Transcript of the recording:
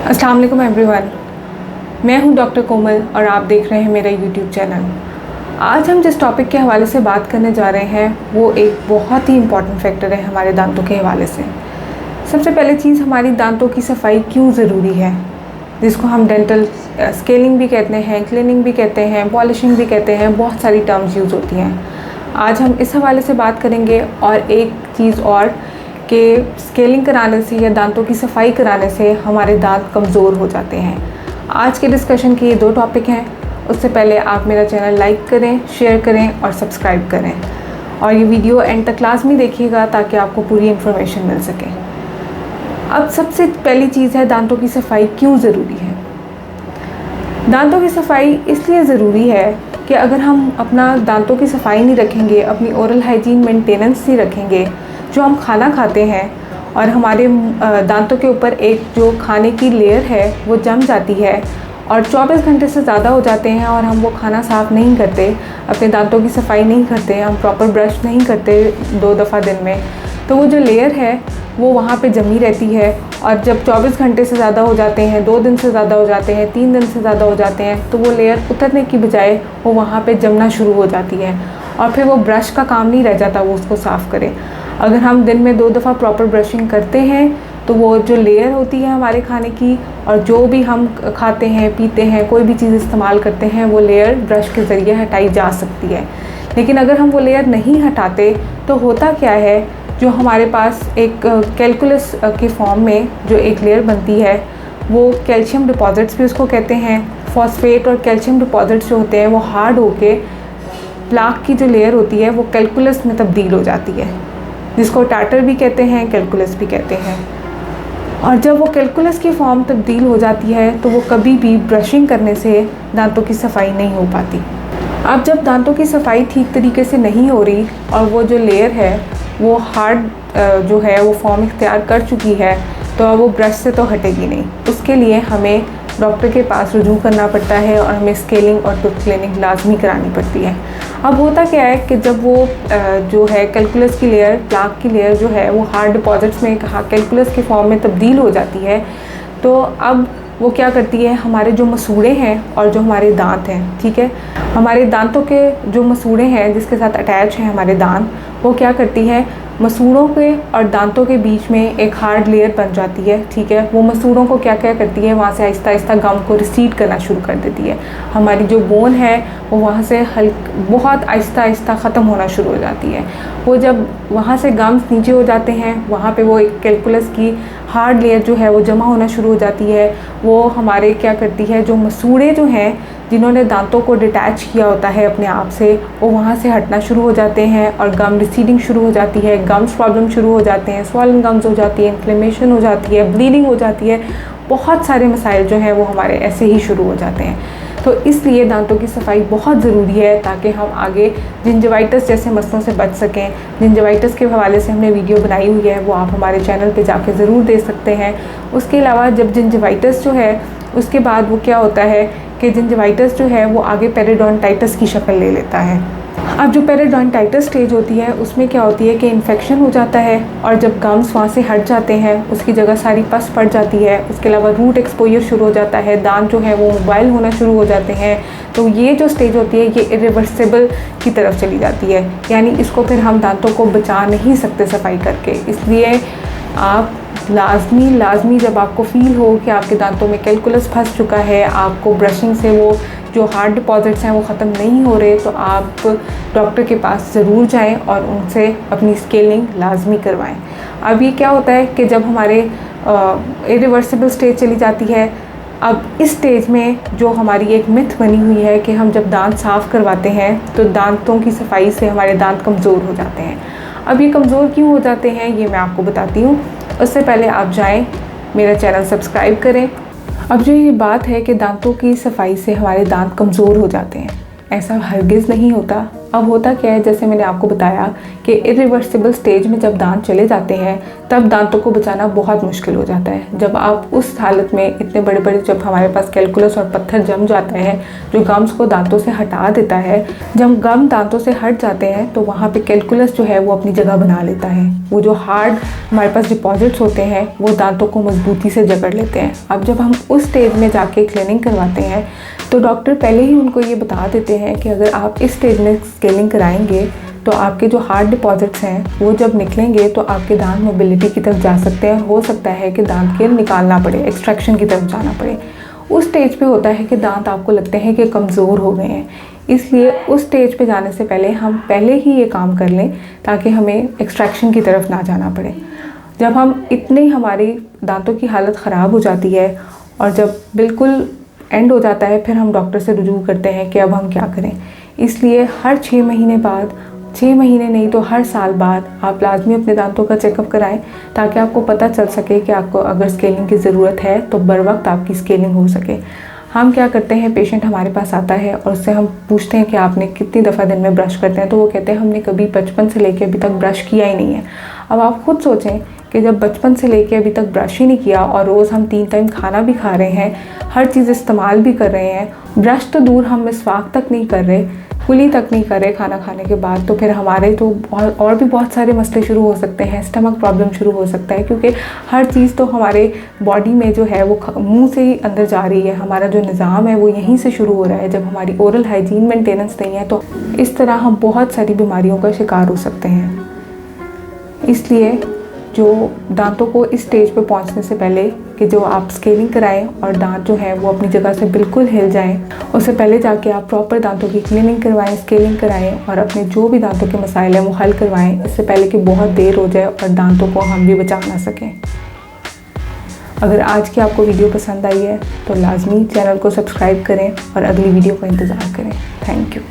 अस्सलाम वालेकुम एवरीवन, मैं हूं डॉक्टर कोमल और आप देख रहे हैं मेरा यूट्यूब चैनल। आज हम जिस टॉपिक के हवाले से बात करने जा रहे हैं वो एक बहुत ही इम्पॉर्टेंट फैक्टर है हमारे दांतों के हवाले से। सबसे पहले चीज़, हमारी दांतों की सफाई क्यों ज़रूरी है, जिसको हम डेंटल स्केलिंग भी कहते हैं, क्लीनिंग भी कहते हैं, पॉलिशिंग भी कहते हैं, बहुत सारी टर्म्स यूज़ होती हैं। आज हम इस हवाले से बात करेंगे। और एक चीज़ और कि स्केलिंग कराने से या दांतों की सफाई कराने से हमारे दांत कमज़ोर हो जाते हैं। आज के डिस्कशन के ये दो टॉपिक हैं। उससे पहले आप मेरा चैनल लाइक करें, शेयर करें और सब्सक्राइब करें, और ये वीडियो एंड तक लाजमी देखिएगा ताकि आपको पूरी इन्फॉर्मेशन मिल सके। अब सबसे पहली चीज़ है, दांतों की सफाई क्यों ज़रूरी है। दांतों की सफाई इसलिए ज़रूरी है कि अगर हम अपना दांतों की सफाई नहीं रखेंगे, अपनी ओरल हाइजीन मेंटेनेंस नहीं रखेंगे, जो हम खाना खाते हैं और हमारे दांतों के ऊपर एक जो खाने की लेयर है वो जम जाती है और 24 घंटे से ज़्यादा हो जाते हैं और हम वो खाना साफ़ नहीं करते, अपने दांतों की सफाई नहीं करते, हम प्रॉपर ब्रश नहीं करते 2 दफ़ा दिन में, तो वो जो लेयर है वो वहाँ पे जमी रहती है। और जब 24 घंटे से ज़्यादा हो जाते हैं, 2 दिन से ज़्यादा हो जाते हैं, 3 दिन से ज़्यादा हो जाते हैं, तो वो लेयर उतरने की बजाय वो वहाँ पे जमना शुरू हो जाती है और फिर वो ब्रश का काम नहीं रह जाता वो उसको साफ़ करे। अगर हम दिन में 2 दफ़ा प्रॉपर ब्रशिंग करते हैं तो वो जो लेयर होती है हमारे खाने की, और जो भी हम खाते हैं, पीते हैं, कोई भी चीज़ इस्तेमाल करते हैं, वो लेयर ब्रश के ज़रिए हटाई जा सकती है। लेकिन अगर हम वो लेयर नहीं हटाते तो होता क्या है, जो हमारे पास एक कैलकुलस के फॉर्म में जो एक लेयर बनती है वो कैल्शियम डिपॉजिट्स भी उसको कहते हैं। फॉस्फेट और कैल्शियम डिपॉजिट्स जो होते हैं वो हार्ड होके प्लाक की जो लेयर होती है वो कैलकुलस में तब्दील हो जाती है, जिसको टार्टर भी कहते हैं, कैलकुलस भी कहते हैं। और जब वो कैलकुलस की फॉर्म तब्दील हो जाती है तो वो कभी भी ब्रशिंग करने से दांतों की सफाई नहीं हो पाती। अब जब दांतों की सफाई ठीक तरीके से नहीं हो रही और वो जो लेयर है वो हार्ड जो है वो फॉर्म इख्तियार कर चुकी है, तो अब वो ब्रश से तो हटेगी नहीं। उसके लिए हमें डॉक्टर के पास रुजू करना पड़ता है और हमें स्केलिंग और टूथ क्लीनिंग लाजमी करानी पड़ती है। अब होता क्या है कि जब वो जो है कैलकुलस की लेयर, प्लाक की लेयर जो है वो हार्ड डिपॉजिट्स में कैलकुलस के फॉर्म में तब्दील हो जाती है, तो अब वो क्या करती है, हमारे जो मसूड़े हैं और जो हमारे दांत हैं, ठीक है, हमारे दांतों के जो मसूड़े हैं जिसके साथ अटैच है हमारे दांत, वो क्या करती है, मसूड़ों के और दांतों के बीच में एक हार्ड लेयर बन जाती है, ठीक है। वो मसूड़ों को क्या क्या करती है, वहाँ से आहिस्ता आहिस्ता गम को रिसीड करना शुरू कर देती है। हमारी जो बोन है वो वहाँ से बहुत आहिस्ता आहिस्ता ख़त्म होना शुरू हो जाती है। वो जब वहाँ से गम्स नीचे हो जाते हैं, वहाँ पे वो एक कैलकुलस की हार्ड लेयर जो है वो जमा होना शुरू हो जाती है। वो हमारे क्या करती है, जो मसूड़े जो हैं जिन्होंने दांतों को डिटैच किया होता है अपने आप से, वो वहाँ से हटना शुरू हो जाते हैं और गम रिसीडिंग शुरू हो जाती है, गम्स प्रॉब्लम शुरू हो जाते हैं, स्वॉलन गम्स हो जाती है, इन्फ्लेमेशन हो जाती है, ब्लीडिंग हो जाती है, बहुत सारे मसाइल जो हैं वो हमारे ऐसे ही शुरू हो जाते हैं। तो इसलिए दांतों की सफाई बहुत ज़रूरी है ताकि हम आगे जिंजवाइटिस जैसे मसलों से बच सकें। जिंजवाइटिस के हवाले से हमने वीडियो बनाई हुई है, वो आप हमारे चैनल पे जाके ज़रूर देख सकते हैं। उसके अलावा जब जिंजवाइटिस जो है उसके बाद वो क्या होता है कि जिंजवाइटिस जो है वो आगे पेरिडोंटाइटिस की शक्ल ले लेता है। अब जो पेरिडोंटाइटिस स्टेज होती है उसमें क्या होती है कि इन्फेक्शन हो जाता है, और जब गम्स वहाँ से हट जाते हैं उसकी जगह सारी पस पड़ जाती है। उसके अलावा रूट एक्सपोजर शुरू हो जाता है, दांत जो है वो मोबाइल होना शुरू हो जाते हैं। तो ये जो स्टेज होती है ये इरिवर्सिबल की तरफ चली जाती है, यानी इसको फिर हम दांतों को बचा नहीं सकते सफाई करके। इसलिए आप लाजमी जब आपको फ़ील हो कि आपके दांतों में कैलकुलस फंस चुका है, आपको ब्रशिंग से वो जो हार्ड डिपॉजिट्स हैं वो ख़त्म नहीं हो रहे, तो आप डॉक्टर के पास ज़रूर जाएं और उनसे अपनी स्केलिंग लाजमी करवाएं। अब ये क्या होता है कि जब हमारे इरिवर्सिबल स्टेज चली जाती है, अब इस स्टेज में जो हमारी एक मिथ बनी हुई है कि हम जब दांत साफ़ करवाते हैं तो दांतों की सफाई से हमारे दांत कमज़ोर हो जाते हैं। अब ये कमज़ोर क्यों हो जाते हैं ये मैं आपको बताती हूँ। उससे पहले आप जाएं, मेरा चैनल सब्सक्राइब करें। अब जो ये बात है कि दांतों की सफाई से हमारे दांत कमज़ोर हो जाते हैं, ऐसा हरगिज़ नहीं होता। अब होता क्या है, जैसे मैंने आपको बताया कि इरिवर्सिबल स्टेज में जब दांत चले जाते हैं तब दांतों को बचाना बहुत मुश्किल हो जाता है। जब आप उस हालत में इतने बड़े बड़े, जब हमारे पास कैलकुलस और पत्थर जम जाता है जो गम्स को दांतों से हटा देता है, जब गम दांतों से हट जाते हैं तो वहाँ पे कैलकुलस जो है वो अपनी जगह बना लेता है। वो जो हार्ड हमारे पास डिपॉजिट्स होते हैं वो दांतों को मजबूती से जकड़ लेते हैं। अब जब हम उस स्टेज में जाके क्लीनिंग करवाते हैं तो डॉक्टर पहले ही उनको ये बता देते हैं कि अगर आप इस स्टेज में स्केलिंग कराएंगे तो आपके जो हार्ड डिपॉजिट्स हैं वो जब निकलेंगे तो आपके दांत मोबिलिटी की तरफ जा सकते हैं। हो सकता है कि दांत के निकालना पड़े, एक्सट्रैक्शन की तरफ जाना पड़े। उस स्टेज पे होता है कि दांत आपको लगते हैं कि कमज़ोर हो गए हैं, इसलिए उस स्टेज पे जाने से पहले हम पहले ही ये काम कर लें ताकि हमें एक्सट्रैक्शन की तरफ ना जाना पड़े। जब हम इतनी हमारी दांतों की हालत ख़राब हो जाती है और जब बिल्कुल एंड हो जाता है, फिर हम डॉक्टर से रुजू करते हैं कि अब हम क्या करें। इसलिए हर 6 महीने बाद, 6 महीने नहीं तो हर साल बाद आप लाजमी अपने दांतों का चेकअप कराएं ताकि आपको पता चल सके कि आपको अगर स्केलिंग की ज़रूरत है तो बर वक्त आपकी स्केलिंग हो सके। हम क्या करते हैं, पेशेंट हमारे पास आता है और उससे हम पूछते हैं कि आपने कितनी दफ़ा दिन में ब्रश करते हैं, तो वो कहते हैं हमने कभी बचपन से लेकर अभी तक ब्रश किया ही नहीं है। अब आप खुद सोचें कि जब बचपन से लेके अभी तक ब्रश ही नहीं किया और रोज़ हम 3 टाइम खाना भी खा रहे हैं, हर चीज़ इस्तेमाल भी कर रहे हैं, ब्रश तो दूर हम मिसवाक तक नहीं कर रहे, कुली तक नहीं कर रहे खाना खाने के बाद, तो फिर हमारे तो और भी बहुत सारे मसले शुरू हो सकते हैं। स्टमक प्रॉब्लम शुरू हो सकता है क्योंकि हर चीज़ तो हमारे बॉडी में जो है वो मुंह से ही अंदर जा रही है। हमारा जो निज़ाम है वो यहीं से शुरू हो रहा है। जब हमारी ओरल हाइजीन मेंटेनेंस नहीं है तो इस तरह हम बहुत सारी बीमारियों का शिकार हो सकते हैं। इसलिए जो दांतों को इस स्टेज पे पहुंचने से पहले कि जो आप स्केलिंग कराएं और दांत जो है वो अपनी जगह से बिल्कुल हिल जाएं, उससे पहले जाके आप प्रॉपर दांतों की क्लीनिंग करवाएं, स्केलिंग कराएं और अपने जो भी दांतों के मसाइल हैं वो हल करवाएं, इससे पहले कि बहुत देर हो जाए और दांतों को हम भी बचा ना सकें। अगर आज की आपको वीडियो पसंद आई है तो लाजमी चैनल को सब्सक्राइब करें और अगली वीडियो का इंतज़ार करें। Thank you.